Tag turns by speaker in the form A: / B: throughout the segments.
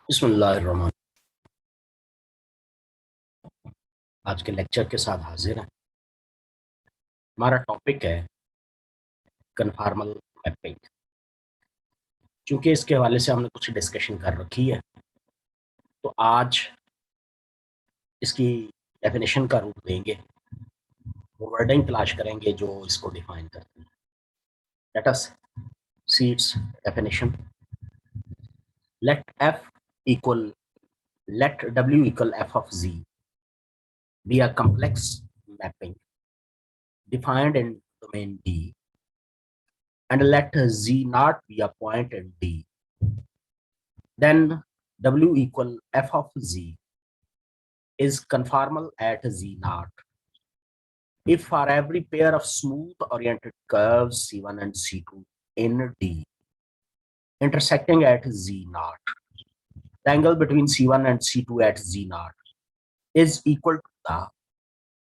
A: बिस्मिल्लाहिर्रहमान। आज के लेक्चर के साथ हाजिर है। हमारा टॉपिक है कन्फॉर्मल मैपिंग। क्योंकि इसके हवाले से हमने कुछ डिस्कशन कर रखी है, तो आज इसकी डेफिनेशन का रूप देंगे, वर्डिंग तलाश करेंगे जो इसको डिफाइन करते हैं। Let us see its definition. Let f equal let W equal f of z be a complex mapping defined in domain D, and let z not be a point in D. Then W equal f of z is conformal at z naught if for every pair of smooth oriented curves C1 and C2 in D intersecting at z naught, the angle between C1 and C2 at z naught is equal to the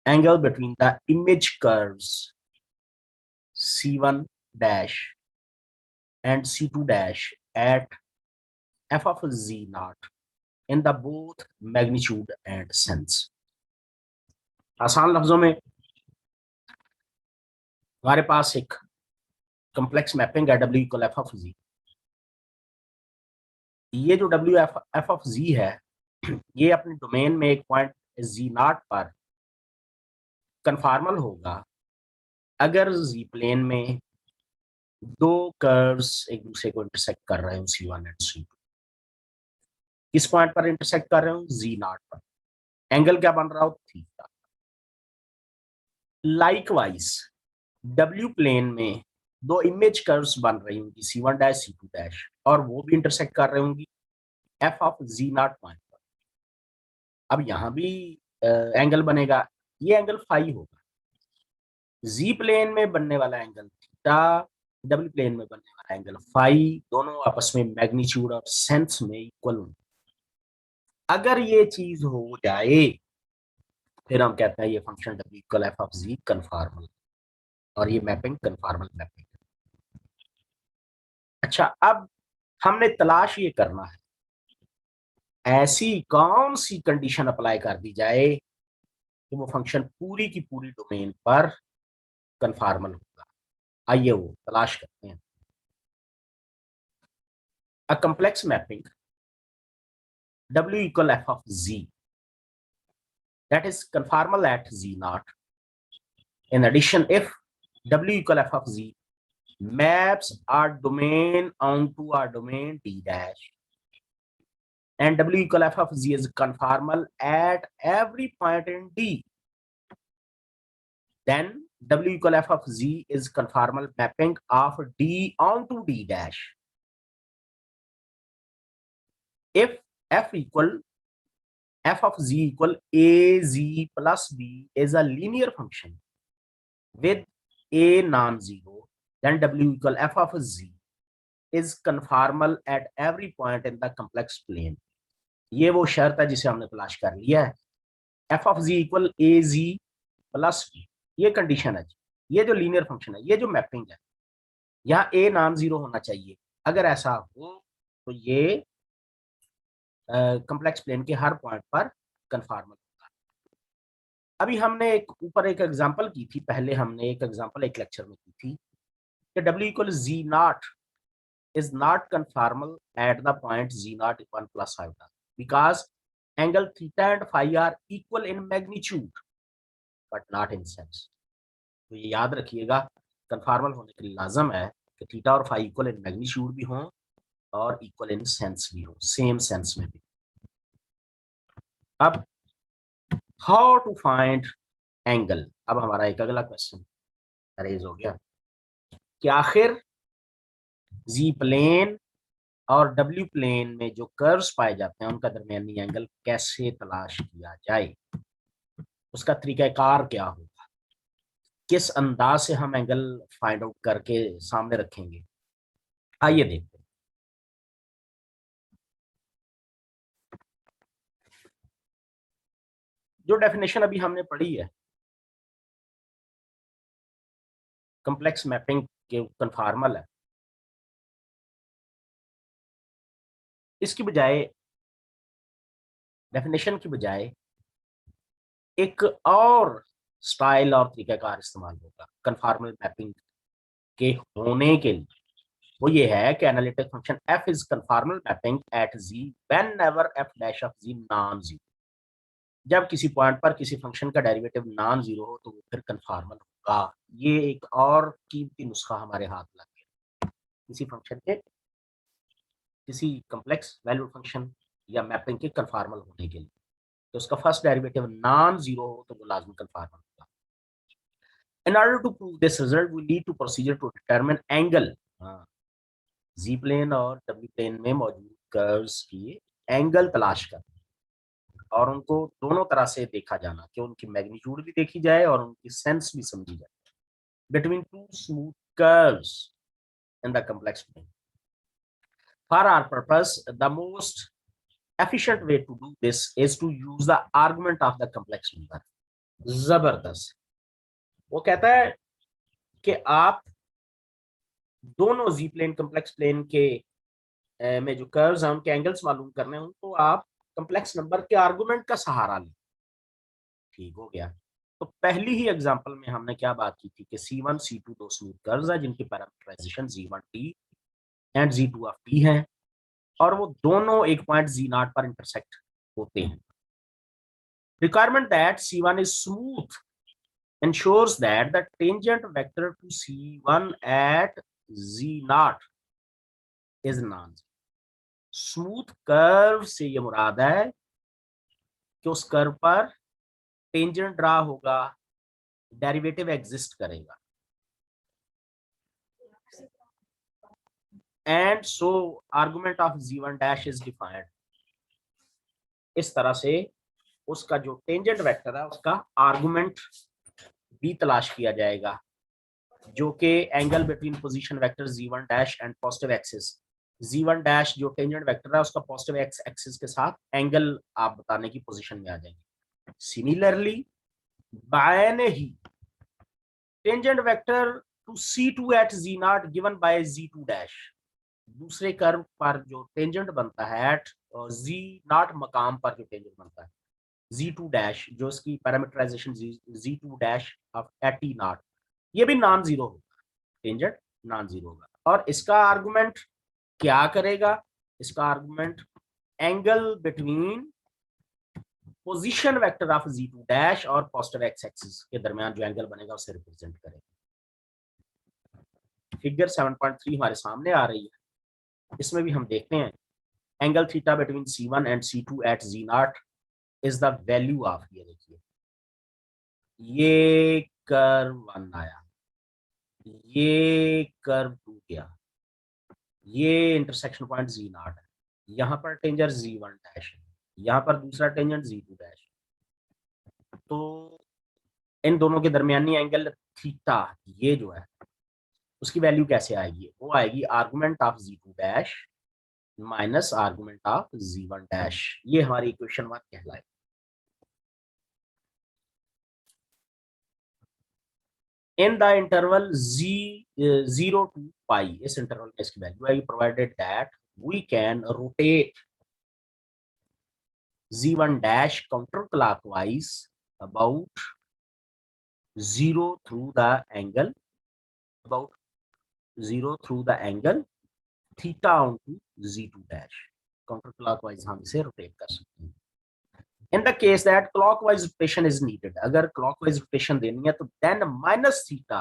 A: angle between the image curves C1 dash and C2 dash at f of z naught in the both magnitude and sense. आसान लफ्जों में हमारे पास एक complex mapping है W equal f of जी। ये जो W F of जी है, ये अपने डोमेन में एक पॉइंट जी नॉट पर कन्फॉर्मल होगा अगर जी प्लेन में दो कर्व्स एक दूसरे को इंटरसेक्ट कर रहे हो, C1 एंड C2। किस पॉइंट पर इंटरसेक्ट कर रहे हो? जी नॉट पर। एंगल क्या बन रहा हो? थीटा। लाइकवाइज W प्लेन में दो इमेज कर्व्स बन रही होंगी, C1 डैश C2 डैश, और वो भी इंटरसेक्ट कर रहे होंगी f of z naught point पर। अब यहां भी एंगल बनेगा, ये एंगल फाई होगा। जी प्लेन में बनने वाला एंगल थीटा, डब्ल्यू प्लेन में बनने वाला एंगल फाई, दोनों आपस में मैग्नीट्यूड और सेंस में इक्वल होंगे। अगर ये चीज हो जाए फिर हम कहते हैं ये फंक्शन डब्ल्यू equal f of z conformal, और ये मैपिंग कन्फॉर्मल मैपिंग। अच्छा, अब हमने तलाश ये करना है ऐसी कौन सी कंडीशन अप्लाई कर दी जाए कि वो फंक्शन पूरी की पूरी डोमेन पर कन्फॉर्मल होगा। आइए वो तलाश करते हैं। A complex mapping W equal f of z that is conformal at z naught. In addition, if W equal f of z maps our domain onto our domain D dash, and W equal f of z is conformal at every point in D, then W equal f of z is conformal mapping of D onto D dash. If f equal f of z equal az plus b is a linear function with a non-zero, then W equal f of z is conformal at every point in the complex plane. ये वो शर्त है जिसे हमने तलाश कर लिया है। F of z equal a z plus b, ये कंडीशन है जी। ये जो लीनियर फंक्शन है, ये जो मैपिंग है, यहाँ ए नॉन जीरो होना चाहिए। अगर ऐसा हो तो ये कॉम्प्लेक्स प्लेन के हर पॉइंट पर कन्फॉर्मल होगा। अभी हमने एक ऊपर एक एग्जांपल की थी, पहले हमने एक एग्जांपल एक लेक्चर में की थी कि W equal z naught is not conformal at the point z naught 1 plus iota because angle theta and phi are equal in magnitude but not in sense. तो ये याद रखिएगा, कन्फॉर्मल होने के लिए लाजम है कि थीटा और फाई इक्वल इन मैग्नीट्यूड भी हों और इक्वल इन सेंस भी हो, सेम सेंस में भी। अब हाउ टू फाइंड एंगल, अब हमारा एक अगला क्वेश्चन रेज हो गया कि आखिर जी प्लेन और डब्ल्यू प्लेन में जो कर्व्स पाए जाते हैं उनका दरमियानी एंगल कैसे तलाश किया जाए, उसका तरीकाकार क्या होगा, किस अंदाज से हम एंगल फाइंड आउट करके सामने रखेंगे। आइए देखते हैं। जो डेफिनेशन अभी हमने पढ़ी है कॉम्प्लेक्स मैपिंग के कन्फॉर्मल है, इसकी बजाय डेफिनेशन की बजाय एक और स्टाइल और तरीकाकार इस्तेमाल होगा कन्फॉर्मल मैपिंग के होने के लिए। वो ये है कि analytic function f is conformal mapping at z whenever f dash of z non zero. जब किसी पॉइंट पर किसी फंक्शन का डेरिवेटिव नॉन जीरो हो तो वो फिर कन्फॉर्मल होगा। ये एक और कीमती नुस्खा हमारे हाथ लग गया। किसी फंक्शन के किसी कम्प्लेक्स वैल्यू फंक्शन या मैपिंग के कन्फॉर्मल होने के लिए तो उसका फर्स्ट डेरिवेटिव नॉन जीरो हो तो वो लाजमी कन्फॉर्मल होगा। In order to prove this result, we need to procedure to determine angle। Z plane और डब्ल्यू प्लेन में मौजूद कर्व्स की एंगल तलाश कर और उनको दोनों तरह से देखा जाना कि उनकी मैग्नीट्यूड भी देखी जाए और उनकी सेंस भी समझी जाए between two smooth curves in the complex plane. For our purpose the most efficient way to do this is to use the argument of the complex number। जबरदस्त। वो कहता है कि आप दोनों जी प्लेन कॉम्प्लेक्स प्लेन के में जो कर्व्स हैं उनके एंगल्स मालूम करने हैं उनको आप कॉम्प्लेक्स नंबर के आर्गुमेंट का सहारा लें। ठीक हो गया। तो पहली ही एग्जांपल में हमने क्या बात की थी कि C1 C2 दो स्मूथ कर्व्स हैं जिनकी parameterisation Z1t and Z2 of t है और वो दोनों एक पॉइंट Z0 पर इंटरसेक्ट होते हैं। Requirement that C1 is smooth ensures that the tangent vector to C1 at Z0 is non। Smooth curve से ये मुराद है कि उस कर्व पर टेंजेंट ड्रा होगा, डेरिवेटिव एग्जिस्ट करेगा and so argument of Z1 dash is defined. इस तरह से उसका जो टेंजेंट वेक्टर है उसका आर्गुमेंट भी तलाश किया जाएगा जो कि angle between position vector Z1 dash and positive axis. Z1 dash जो टेंजेंट वेक्टर है उसका पॉजिटिव एक्स एक्सिस के साथ एंगल आप बताने की पोजीशन में आ जाएंगे। सिमिलरली बायने ही tangent vector to C2 at Z0 given by Z2 dash दूसरे कर्व पर जो टेंजेंट बनता है एट Z0 मकाम पर जो टेंजेंट बनता है Z2 डैश जो इसकी parameterisation Z2 dash of eight T0 ये भी नॉन जीरो होगा, टेंजेंट नॉन जीरो होगा। और इसका आर्गुमेंट क्या करेगा? इसका argument angle between position vector of Z2 dash और पॉजिटिव एक्स एक्सिस के दरमियान जो एंगल बनेगा उसे रिप्रेजेंट करेगा। फिगर 7.3 हमारे सामने आ रही है। इसमें भी हम देखते हैं angle theta between C1 and C2 at Z0 is the value of, ये देखिए ये कर्व 1 आया, ये कर्व 2 गया, ये इंटरसेक्शन पॉइंट Z0 है, यहाँ पर टेंजेंट Z1 डैश है, यहाँ पर दूसरा टेंजेंट Z2 डैश। तो इन दोनों के दरमियानी एंगल थीटा ये जो है उसकी वैल्यू कैसे आएगी? वो आएगी argument of Z2 dash minus argument of Z1 dash. ये हमारी इक्वेशन 1 कहलाएगी। In the interval Z0 to pi इस इंटरवल में इसकी वैल्यू आएगी provided that we can rotate Z1 dash counterclockwise about 0 through the angle about 0 through the angle theta onto Z2 dash। counterclockwise हम इसे rotate कर सकते हैं। In the case that clockwise rotation is needed, अगर clockwise rotation देनी है तो then minus theta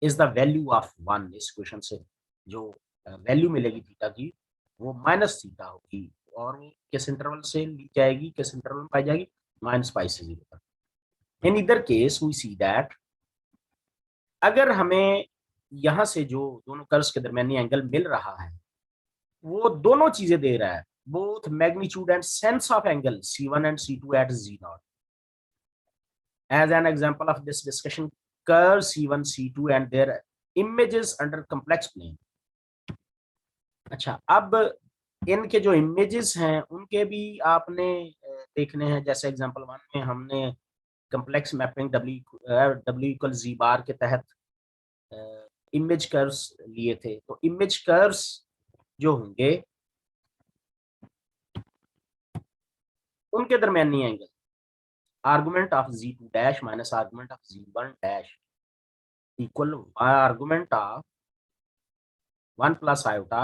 A: is the value of 1। इस क्वेश्चन से जो वैल्यू मिलेगी थीटा की वो माइनस थीटा होगी और वो किस इंटरवल से ली जाएगी, किस इंटरवल में पाई जाएगी? माइनस पाई से 0 तक। In either case we see that अगर हमें यहां से जो दोनों कर्व्स के दरमियानी एंगल मिल रहा है वो दोनों चीजें दे रहा है, both magnitude and sense of angle C1 and C2 at Z0। As an example of this discussion, curve C1 C2 and their images under complex plane। अच्छा, अब इनके जो इमेजेस हैं उनके भी आपने देखने हैं। जैसे एग्जांपल 1 में हमने complex mapping W equal Z बार के तहत इमेज कर्व्स लिए थे। तो इमेज कर्व्स जो होंगे उनके दरमियानी angle argument of z2 dash minus argument of z1 dash equal argument of 1 plus iota.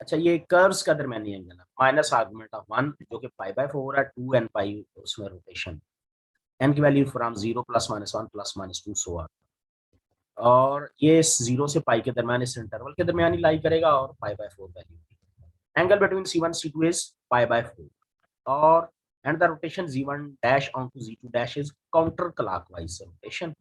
A: अच्छा, ये कर्व्स का दरमियानी एंगल है माइनस आर्गुमेंट ऑफ 1 जो कि पाई/4 है, 2 एन पाई उसमें रोटेशन, एन की value from 0 plus -1 plus -2 so on. और ये 0 से पाई के दरमियान इस इंटरवल के दरमियान ही लाई करेगा और pi value. Angle between C1 C2 is pi और and the rotation Z1 dash on to Z2 dash is counter clockwise rotation.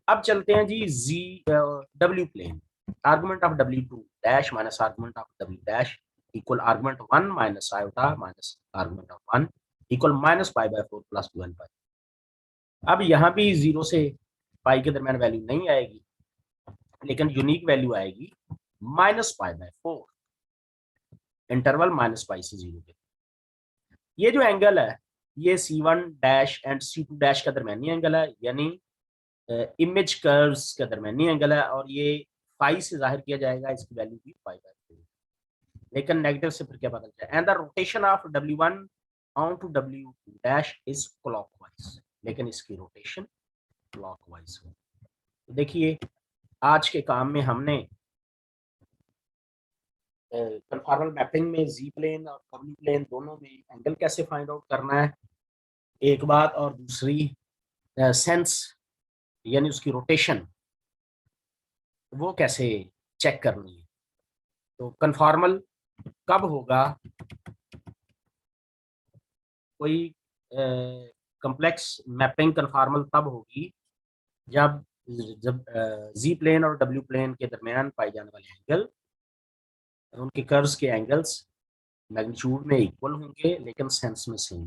A: अब चलते हैं जी W plane. Argument of W2 dash minus argument of W dash equal argument 1 minus iota minus argument of 1 equal minus pi plus 2n pi. अब यहाँ भी 0 से पाई के दरमियान वैल्यू नहीं आएगी, लेकिन यूनिक वैल्यू आएगी माइनस पाई/4, इंटरवल माइनस पाई से 0 के। ये जो एंगल है ये C1 dash and C2 dash का दरमियानी एंगल है, यानी इमेज कर्व्स का दरमियानी एंगल है, और ये फाई से जाहिर किया जाएगा, इसकी वैल्यू भी पाई/4। लेकिन नेगेटिव से फिर क्या पता चला, and the rotation of W1 onto W2 dash is clockwise, लेकिन इसकी रोटेशन क्लॉकवाइज है। तो देखिए आज के काम में हमने कन्फॉर्मल मैपिंग में जी प्लेन और डब्ल्यू प्लेन दोनों में एंगल कैसे फाइंड आउट करना है एक बात, और दूसरी सेंस यानी उसकी रोटेशन वो कैसे चेक करनी है। तो कन्फॉर्मल कब होगा, कोई कॉम्प्लेक्स मैपिंग कन्फॉर्मल तब होगी जब जब जी प्लेन और डब्ल्यू प्लेन के दरमियान पाए जाने वाले एंगल, उनके कर्व्स के एंगल्स मैग्नीट्यूड में इक्वल होंगे लेकिन सेंस में सेम।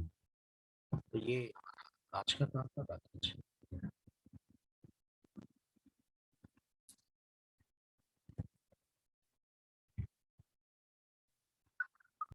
A: तो ये आज का काम था।